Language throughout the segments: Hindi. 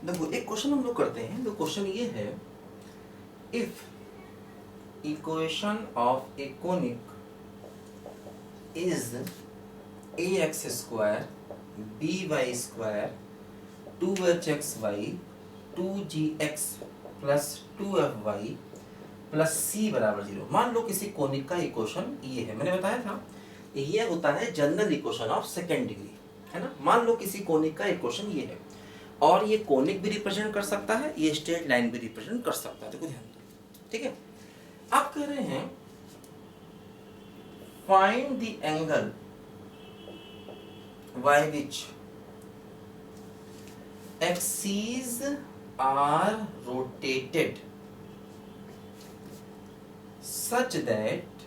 देखो एक क्वेश्चन हम लोग करते हैं, तो क्वेश्चन ये है, if equation of a conic is a x square b y square 2hxy 2gx plus 2fy plus c बराबर 0। मान लो किसी कोनिक का इक्वेशन ये है, मैंने बताया था ये होता है general equation of second degree, है ना। मान लो किसी कोनिक का इक्वेशन ये है, और ये कोनिक भी रिप्रेजेंट कर सकता है, ये स्ट्रेट लाइन भी रिप्रेजेंट कर सकता है। देखो ध्यान दो, ठीक है। आप कह रहे हैं find the angle by which axes are rotated such that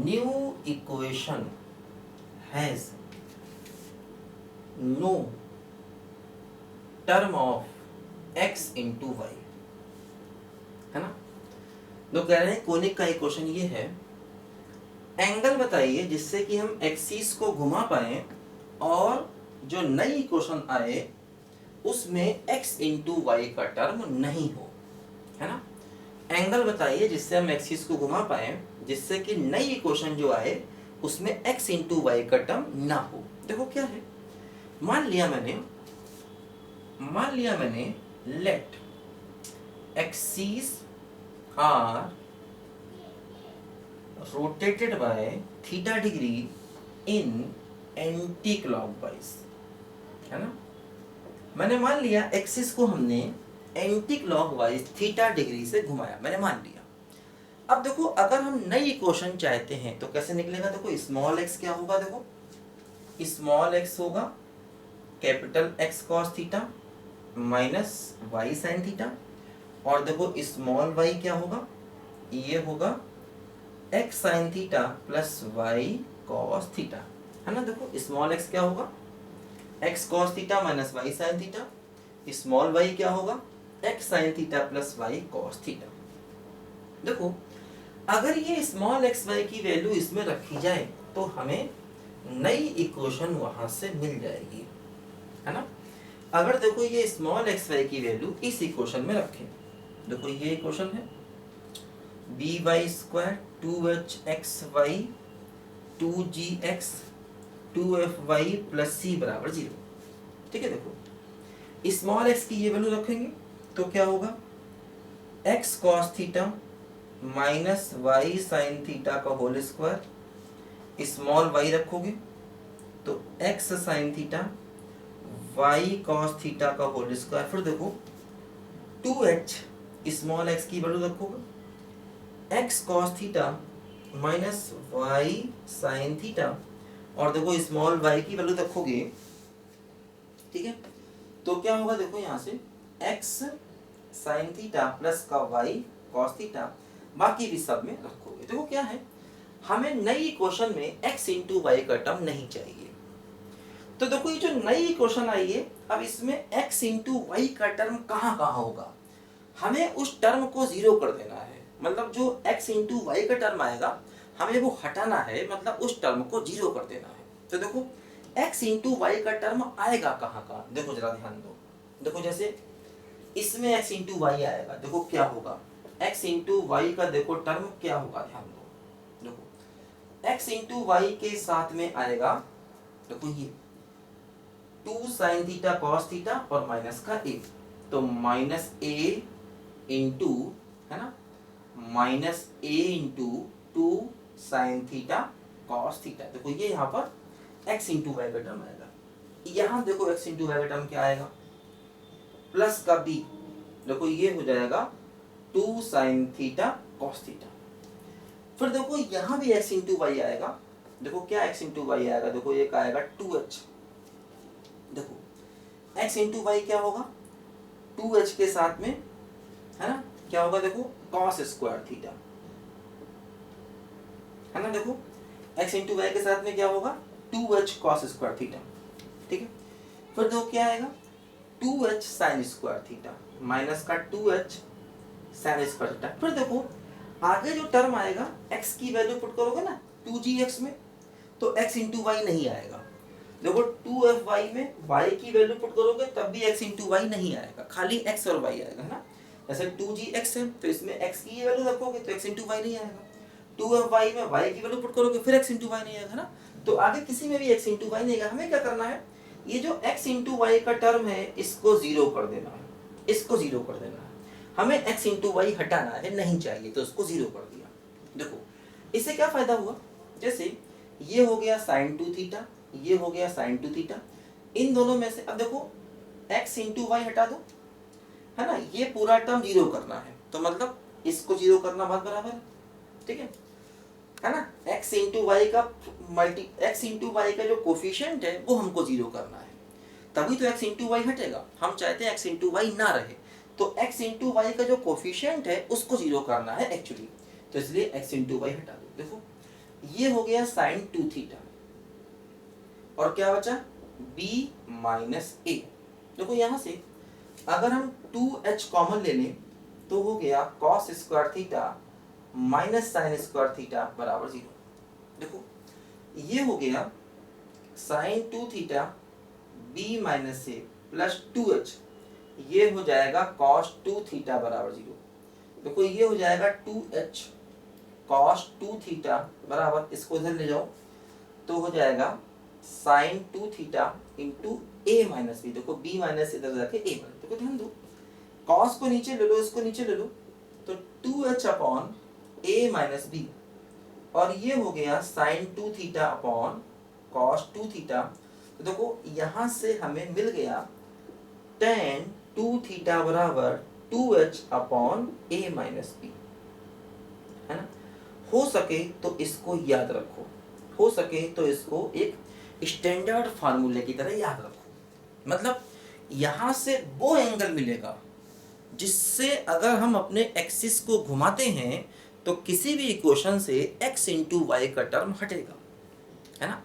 new equation has no term of x into y, है ना। तो कह रहे हैं कोनिक का इक्वेशन ये है, एंगल बताइए जिससे कि हम एक्सिस को घुमा पाए और जो नई इक्वेशन आए उसमें x इंटू वाई का टर्म नहीं हो, है ना। एंगल बताइए जिससे हम एक्सिस को घुमा पाए, जिससे कि नई इक्वेशन जो आए उसमें x इंटू वाई का टर्म ना हो। देखो क्या है, मान लिया मैंने let axis are rotated by theta degree in anticlockwise, है ना। मैंने मान लिया एक्सिस को हमने एंटी क्लॉकवाइज थीटा डिग्री से घुमाया, मैंने मान लिया। अब देखो अगर हम नई इक्वेशन चाहते हैं तो कैसे निकलेगा, देखो स्मॉल x क्या होगा, देखो स्मॉल x होगा capital x cos theta minus y sine theta, और देखो स्मॉल y क्या होगा, ये होगा x sine theta plus y cos theta, है ना। देखो स्मॉल x क्या होगा x cos theta minus y sin theta, small y क्या होगा x sin theta plus y cos theta. देखो अगर ये स्मॉल x y की वैल्यू इसमें रखी जाए तो हमें नई इक्वेशन वहां से मिल जाएगी, है ना। अगर देखो ये स्मॉल x y की वैल्यू इस इक्वेशन में रखें, देखो ये इक्वेशन है b y square 2hxy 2gx 2fy plus c बराबर 0, ठीक है। देखो स्मॉल x की ये वैल्यू रखेंगे तो क्या होगा x cos theta minus y sin theta का होल स्क्वायर, स्मॉल y रखोगे तो x sin theta y cos theta का होल स्क्वायर, फिर देखो 2h स्मॉल x की वैल्यू रखोगे x cos theta minus y sin theta, और देखो स्मॉल y की वैल्यू रखोगे, ठीक है। तो क्या होगा, देखो यहाँ से x sin थीटा प्लस का y cos थीटा, बाकी भी सब में रखोगे। देखो क्या है, हमें नई इक्वेशन में x इंटू वाई का टर्म नहीं चाहिए, तो देखो ये जो नई इक्वेशन आई है अब इसमें x इंटू वाई का टर्म कहाँ कहाँ होगा, हमें उस टर्म को 0 कर देना है। मतलब जो x इंटू वाई का टर्म आएगा हमें वो हटाना है, मतलब उस टर्म को 0 कर देना है। तो देखो x इंटू वाई का टर्म आएगा कहाँ कहाँ, देखो जरा ध्यान दो। देखो जैसे इसमें x इंटू वाई आएगा, देखो क्या होगा x इंटू वाई का देखो टर्म क्या होगा, ध्यान दो। देखो x इंटू वाई के साथ में आएगा, देखो ये 2 साइन थीटा कॉस थीटा और माइनस का a, तो माइनस a इंटू, है ना, minus a into 2 sine theta cos theta. देखो ये यहाँ पर x इंटू वाई का टर्म आएगा, यहाँ देखो x इंटू वाई का टर्म क्या आएगा प्लस का b, देखो ये हो जाएगा 2 साइन थीटा कॉस थीटा। फिर देखो यहाँ भी x इंटू वाई आएगा, देखो क्या x इंटू वाई आएगा, देखो एक आएगा 2h, देखो x इंटू वाई क्या होगा 2h के साथ में, है ना, क्या होगा देखो कॉस स्क्वायर थीटा, है ना। देखो x इंटू वाई के साथ में क्या होगा 2h कॉस स्क्वायर थीटा, ठीक है। फिर देखो क्या आएगा 2h sign square theta minus का 2h साइन स्क्वायर थीटा। फिर देखो आगे जो टर्म आएगा x की वैल्यू पुट करोगे ना 2gx में, तो x इंटू वाई नहीं आएगा, देखो 2f(y) में y की वैल्यू पुट करोगे तब भी x इंटू वाई नहीं आएगा, खाली x और y आएगा, है ना। जैसे 2gx है तो इसमें x की वैल्यू रखोगे तो x इंटू वाई नहीं आएगा। 2f(y) में y की वैल्यू पुट करोगे फिर x इंटू वाई नहीं आएगा ना। तो आगे किसी में भी x इंटू वाई नहीं आएगा। हमें क्या करना है, ये जो x इंटू वाई का टर्म है इसको जीरो कर देना है, इसको जीरो कर देना है। हमें x इंटू वाई हटाना है, नहीं चाहिए तो उसको जीरो कर दिया। देखो इससे क्या फायदा हुआ, जैसे ये हो गया साइन 2 थीटा, ये हो गया साइन 2 थीटा, इन दोनों में से अब देखो x इंटू वाई हटा दो, है ना, ये पूरा टर्म जीरो करना है तो मतलब इसको जीरो करना बहुत बराबर है, ठीक है ना। x इंटू वाई का x इंटू वाई का जो कोफिशिएंट है वो हमको जीरो करना है, तभी तो x इंटू वाई हटेगा। हम चाहते हैं x इंटू वाई ना रहे, तो x इंटू वाई का जो कोफिशिएंट है उसको जीरो करना है एक्चुअली, तो इसलिए x इंटू वाई हटा दो। देखो ये हो गया साइन 2 थीटा और क्या बचा b माइनस a। देखो यहाँ से अगर हम 2h कॉमन ले लें तो हो गया cos square theta minus sine square theta बराबर 0। देखो ये हो गया sine 2 theta b minus a plus 2h, ये हो जाएगा कॉस 2 थीटा बराबर 0। देखो ये हो जाएगा 2h कॉस 2 थीटा बराबर, इसको इधर ले जाओ तो हो जाएगा sine 2 theta into a minus B. देखो b माइनस इधर जाके a माइनस, देखो ध्यान दो कॉस को नीचे ले लो, इसको नीचे ले लो तो 2h upon a minus B, और ये हो गया sine 2 theta upon cos 2 theta. तो देखो यहाँ से हमें मिल गया tan 2 थीटा बराबर 2h upon a minus B, है ना। हो सके तो इसको याद रखो, हो सके तो इसको एक स्टैंडर्ड फार्मूले की तरह याद रखो। मतलब यहाँ से वो एंगल मिलेगा जिससे अगर हम अपने एक्सिस को घुमाते हैं तो किसी भी इक्वेशन से x इंटू वाई का टर्म हटेगा, है ना।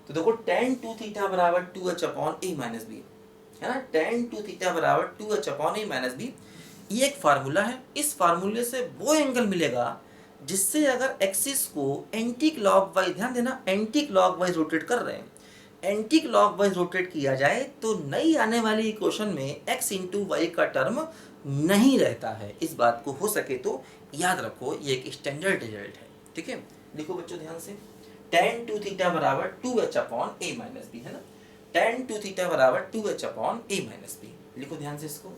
तो देखो tan 2 थीटा बराबर 2h upon a minus B, है ना। tan 2 थीटा बराबर 2h upon a minus B, ये एक फार्मूला है। इस फार्मूले से वो एंगल मिलेगा जिससे अगर एक्सिस को एंटी क्लॉकवाइज, ध्यान देना एंटी क्लॉकवाइज रोटेट कर रहे हैं, एंटी क्लॉकवाइज रोटेट किया जाए तो नई आने वाली इक्वेशन में x इंटू वाई का टर्म नहीं रहता है। इस बात को हो सके तो याद रखो, ये एक स्टैंडर्ड रिजल्ट है, ठीक है। देखो बच्चों ध्यान से tan 2 थीटा बराबर 2h upon a minus B, है ना। tan 2 थीटा बराबर 2h upon a minus B, लिखो ध्यान से इसको।